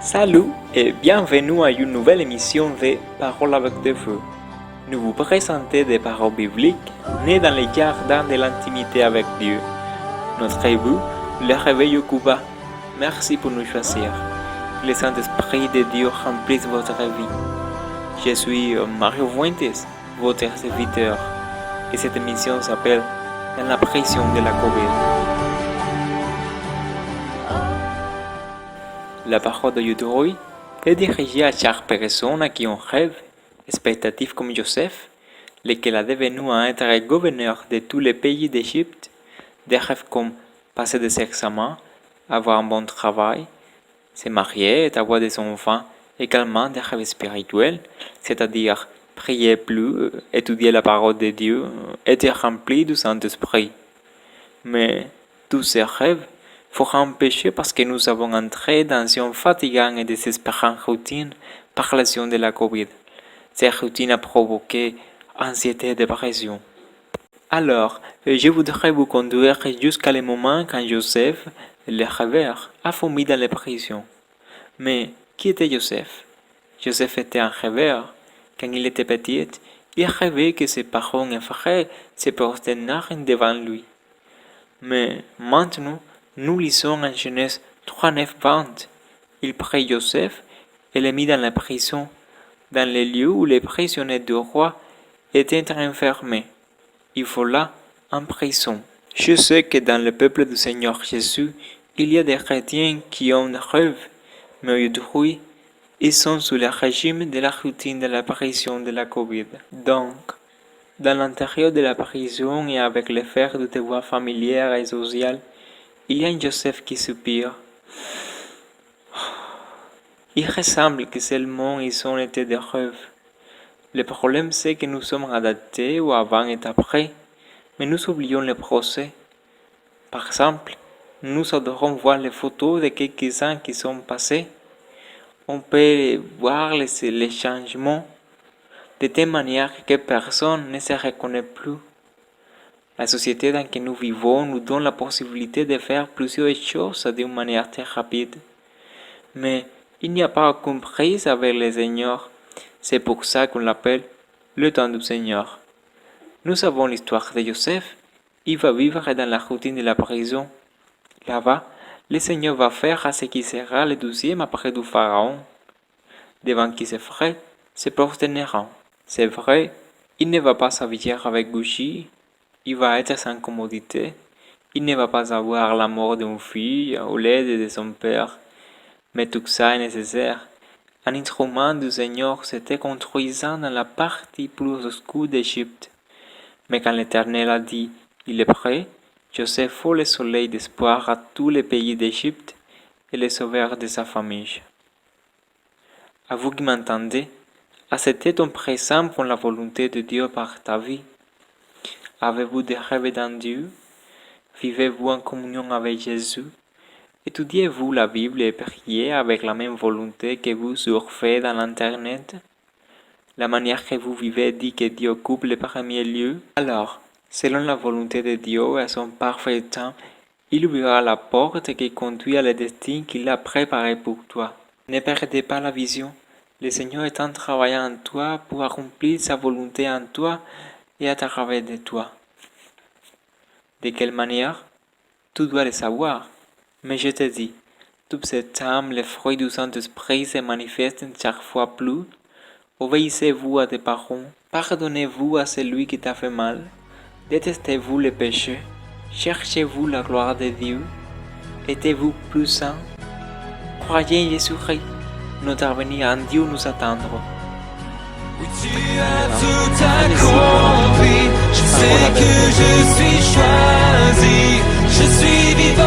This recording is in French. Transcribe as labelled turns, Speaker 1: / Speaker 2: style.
Speaker 1: Salut et bienvenue à une nouvelle émission de Paroles avec des feux. Nous vous présentons des paroles bibliques nées dans les jardins de l'intimité avec Dieu. Notre but, le réveil au Cuba. Merci pour nous choisir. Que le Saint-Esprit de Dieu remplisse votre vie. Je suis Mario Fuentes, votre serviteur, et cette émission s'appelle Dans la prison de la COVID. La parole d'aujourd'hui est dirigée à chaque personne à qui on rêve, expectative comme Joseph, lequel a devenu un être gouverneur de tous les pays d'Égypte, des rêves comme passer des examens, avoir un bon travail, se marier et avoir des enfants, également des rêves spirituels, c'est-à-dire prier plus, étudier la parole de Dieu, être rempli du Saint-Esprit. Mais tous ces rêves furent empêchés parce que nous avons entré dans une fatigante et désespérante routine par la suite de la COVID. Cette routine a provoqué anxiété et dépression. Alors, je voudrais vous conduire jusqu'à le moment quand Joseph, le rêveur, a fourmi dans les prisons. Mais qui était Joseph? Joseph était un rêveur. Quand il était petit, il rêvait que ses parents et frères se prosternèrent devant lui. Mais maintenant, nous lisons en Genèse 3, 9, 20. Il prit Joseph et le mit dans la prison, dans les lieux où les prisonniers du roi étaient enfermés. Il faut là en prison. Je sais que dans le peuple du Seigneur Jésus, il y a des chrétiens qui ont des rêves, mais aujourd'hui, ils sont sous le régime de la routine de la prison de la COVID. Donc, dans l'intérieur de la prison et avec l'effet du devoir familial et social, il y a un Joseph qui soupire. Il ressemble que seulement ils ont été des rêves. Le problème c'est que nous sommes adaptés au avant et après, mais nous oublions le procès. Par exemple, nous adorons voir les photos de quelques-uns qui sont passés. On peut voir les changements de telle manière que personne ne se reconnaît plus. La société dans laquelle nous vivons nous donne la possibilité de faire plusieurs choses d'une manière très rapide. Mais il n'y a pas aucune prise avec le Seigneur. C'est pour ça qu'on l'appelle le temps du Seigneur. Nous savons l'histoire de Joseph. Il va vivre dans la routine de la prison. Là-bas, le Seigneur va faire à ce qui sera le 12e après du Pharaon. Devant qui ses frères se prosterneront. C'est vrai, il ne va pas s'habiller avec Gucci. Il va être sans commodité. Il ne va pas avoir la mort d'une fille ou l'aide de son père. Mais tout ça est nécessaire. Un instrument du Seigneur s'était construisant dans la partie plus obscure d'Égypte. Mais quand l'Éternel a dit « Il est prêt », Joseph fut le soleil d'espoir à tous les pays d'Égypte et le sauveur de sa famille. À vous qui m'entendez, acceptez ton présent pour la volonté de Dieu par ta vie. Avez-vous des rêves dans Dieu? Vivez-vous en communion avec Jésus? Étudiez-vous la Bible et priez avec la même volonté que vous surfez dans l'Internet? La manière que vous vivez dit que Dieu occupe le premier lieu. Alors, selon la volonté de Dieu et à son parfait temps, il ouvrira la porte qui conduit à le destin qu'il a préparé pour toi. Ne perdez pas la vision. Le Seigneur est en travaillant en toi pour accomplir sa volonté en toi et à travers de toi. De quelle manière? Tu dois le savoir. Mais je te dis, toute cette âme, le fruit du Saint-Esprit se manifeste chaque fois plus. Obéissez-vous à tes parents. Pardonnez-vous à celui qui t'a fait mal. Détestez-vous le péché. Cherchez-vous la gloire de Dieu. Êtes-vous plus saint? Croyez en Jésus-Christ. Notre avenir en Dieu nous attendra.
Speaker 2: Oui, tu as tout accompli. Je sais que je suis choisi. Je suis vivant.